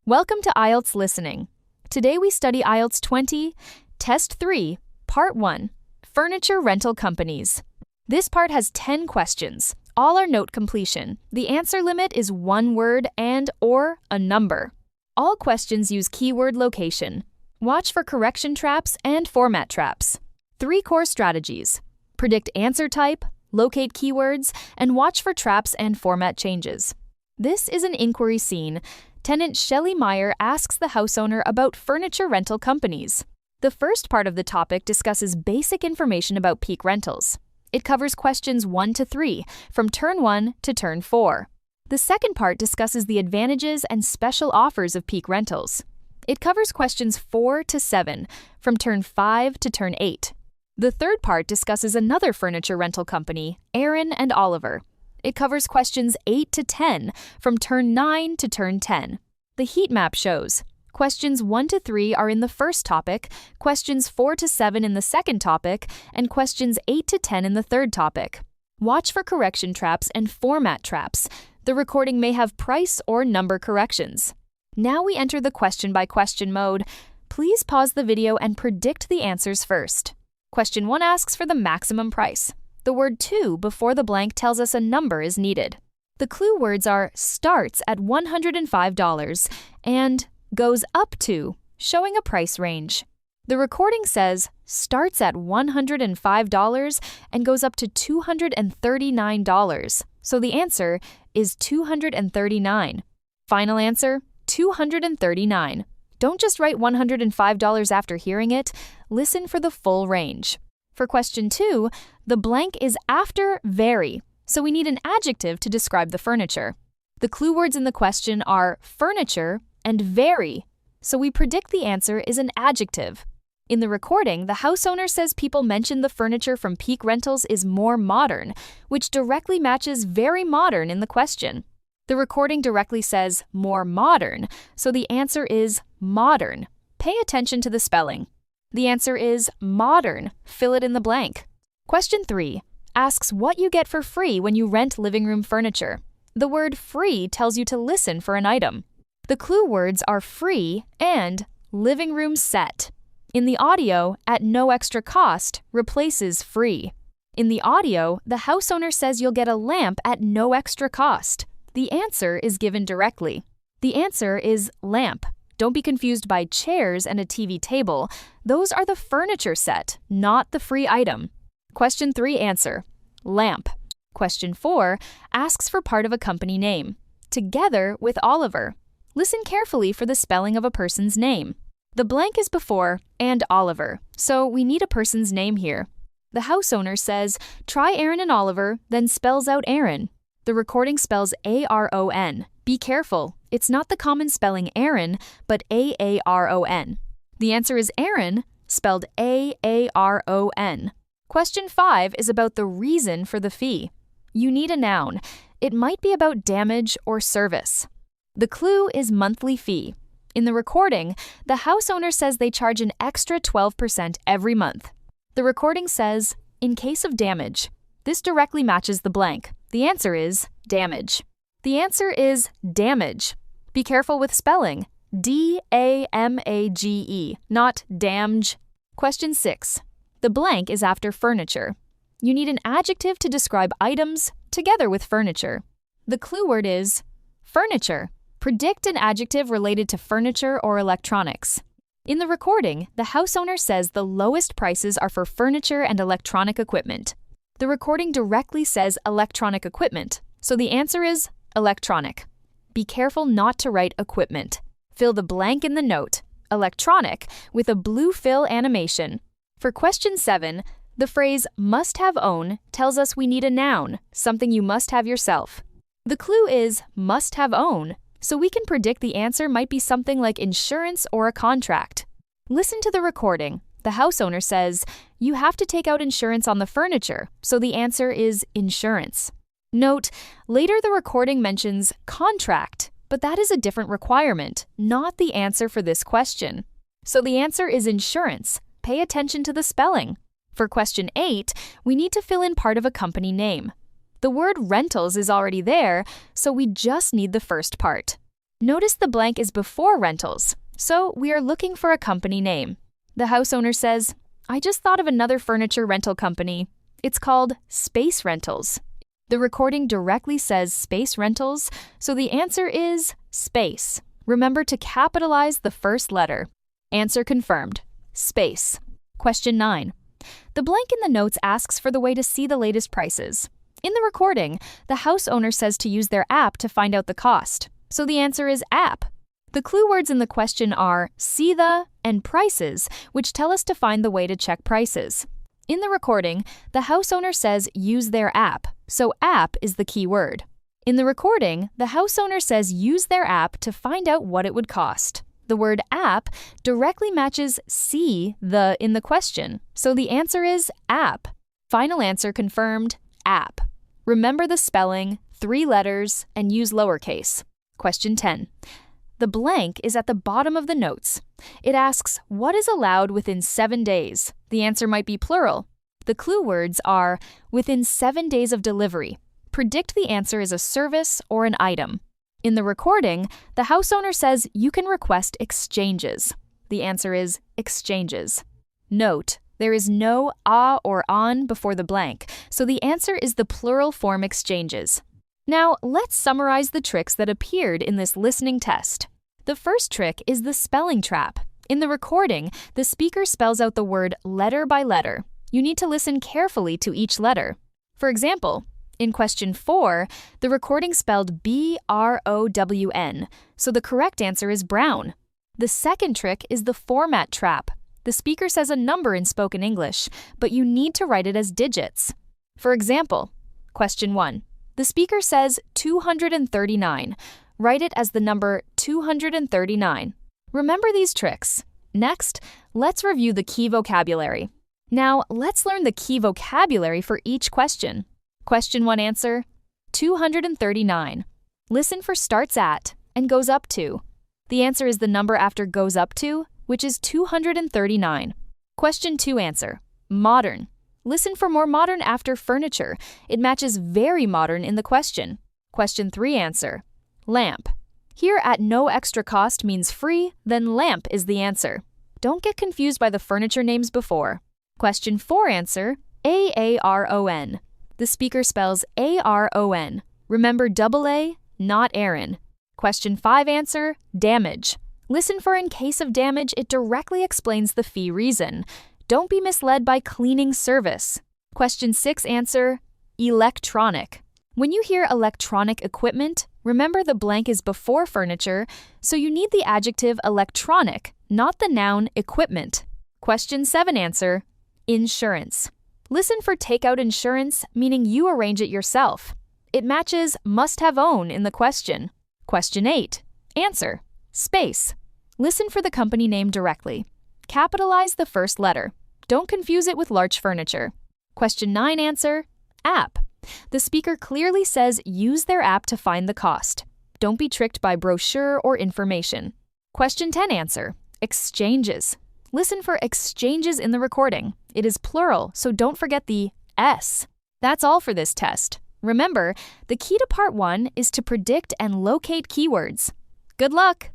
Welcome to IELTS Listening. Today we study IELTS 20, Test 3, Part 1, Furniture Rental Companies. This part has 10 questions. All are note completion. The answer limit is one word and/or a number. All questions use keyword location. Watch for correction traps and format traps. 3 core strategies: predict answer type, locate keywords, and watch for traps and format changes. This is an inquiry scene. Tenant Shelley Meyer asks the house owner about furniture rental companies. The first part of the topic discusses basic information about peak rentals. It covers questions 1 to 3, from turn 1 to turn 4. The second part discusses the advantages and special offers of peak rentals. It covers questions 4 to 7, from turn 5 to turn 8. The third part discusses another furniture rental company, Aaron and Oliver. It covers questions 8 to 10, from turn 9 to turn 10. The heat map shows questions 1 to 3 are in the first topic, questions 4 to 7 in the second topic, and questions 8 to 10 in the third topic. Watch for correction traps and format traps. The recording may have price or number corrections. Now we enter the question-by-question mode. Please pause the video and predict the answers first. Question 1 asks for the maximum price. The word to before the blank tells us a number is needed. The clue words are starts at $105 and goes up to, showing a price range. The recording says starts at $105 and goes up to $239, so the answer is $239. Final answer, $239. Don't just write $105 after hearing it. Listen for the full range. For question 2, the blank is after very, so we need an adjective to describe the furniture. The clue words in the question are furniture and very, so we predict the answer is an adjective. In the recording, the house owner says people mentioned the furniture from peak rentals is more modern, which directly matches very modern in the question. The recording directly says more modern, so the answer is modern. Pay attention to the spelling. The answer is modern. Fill it in the blank. Question 3 asks what you get for free when you rent living room furniture. The word free tells you to listen for an item. The clue words are free and living room set. In the audio, at no extra cost replaces free. In the audio, the house owner says you'll get a lamp at no extra cost. The answer is given directly. The answer is lamp. Don't be confused by chairs and a TV table. Those are the furniture set, not the free item. Question 3 answer, lamp. Question 4 asks for part of a company name. Together with Oliver. Listen carefully for the spelling of a person's name. The blank is before and Oliver, so we need a person's name here. The house owner says, try Aaron and Oliver, then spells out Aaron. The recording spells A-R-O-N. Be careful, it's not the common spelling Aaron, but A-A-R-O-N. The answer is Aaron, spelled A-A-R-O-N. Question 5 is about the reason for the fee. You need a noun. It might be about damage or service. The clue is monthly fee. In the recording, the house owner says they charge an extra 12% every month. The recording says, in case of damage. This directly matches the blank. The answer is damage. The answer is damage. Be careful with spelling. D-A-M-A-G-E, not damage. Question 6. The blank is after furniture. You need an adjective to describe items together with furniture. The clue word is furniture. Predict an adjective related to furniture or electronics. In the recording, the house owner says the lowest prices are for furniture and electronic equipment. The recording directly says electronic equipment, so the answer is electronic. Be careful not to write equipment. Fill the blank in the note, electronic, with a blue fill animation. For question 7, the phrase must have own tells us we need a noun, something you must have yourself. The clue is must have own, so we can predict the answer might be something like insurance or a contract. Listen to the recording. The house owner says, you have to take out insurance on the furniture, so the answer is insurance. Note, later the recording mentions contract, but that is a different requirement, not the answer for this question. So the answer is insurance. Pay attention to the spelling. For question 8, we need to fill in part of a company name. The word rentals is already there, so we just need the first part. Notice the blank is before rentals, so we are looking for a company name. The house owner says, "I just thought of another furniture rental company. It's called Space Rentals." The recording directly says space rentals, so the answer is space. Remember to capitalize the first letter. Answer confirmed. Space. Question 9. The blank in the notes asks for the way to see the latest prices. In the recording, the house owner says to use their app to find out the cost, so the answer is app. The clue words in the question are see the and prices, which tell us to find the way to check prices. In the recording, the house owner says use their app, so app is the key word. In the recording, the house owner says use their app to find out what it would cost. The word app directly matches see the in the question, so the answer is app. Final answer confirmed, app. Remember the spelling, 3 letters, and use lowercase. Question 10. The blank is at the bottom of the notes. It asks, what is allowed within 7 days? The answer might be plural. The clue words are within 7 days of delivery. Predict the answer is a service or an item. In the recording, the house owner says you can request exchanges. The answer is exchanges. Note, there is no a or on before the blank, so the answer is the plural form exchanges. Now, let's summarize the tricks that appeared in this listening test. The first trick is the spelling trap. In the recording, the speaker spells out the word letter by letter. You need to listen carefully to each letter. For example, in question 4, the recording spelled B-R-O-W-N, so the correct answer is brown. The second trick is the format trap. The speaker says a number in spoken English, but you need to write it as digits. For example, question 1. The speaker says 239. Write it as the number 239. Remember these tricks. Next, let's review the key vocabulary. Now, let's learn the key vocabulary for each question. Question 1 answer, 239. Listen for starts at and goes up to. The answer is the number after goes up to, which is 239. Question 2 answer, modern. Listen for more modern after furniture. It matches very modern in the question. Question 3 answer, lamp. Here at no extra cost means free, then lamp is the answer. Don't get confused by the furniture names before. Question 4 answer, A-A-R-O-N. The speaker spells A-R-O-N. Remember double A, not Aaron. Question 5 answer, damage. Listen for in case of damage, it directly explains the fee reason. Don't be misled by cleaning service. Question 6 answer, electronic. When you hear electronic equipment, remember the blank is before furniture, so you need the adjective electronic, not the noun equipment. Question 7 answer, insurance. Listen for take-out insurance, meaning you arrange it yourself. It matches must-have own in the question. Question 8 answer, space. Listen for the company name directly. Capitalize the first letter. Don't confuse it with large furniture. Question 9 answer, app. The speaker clearly says use their app to find the cost. Don't be tricked by brochure or information. Question 10 answer, exchanges. Listen for exchanges in the recording. It is plural, so don't forget the S. That's all for this test. Remember, the key to part 1 is to predict and locate keywords. Good luck!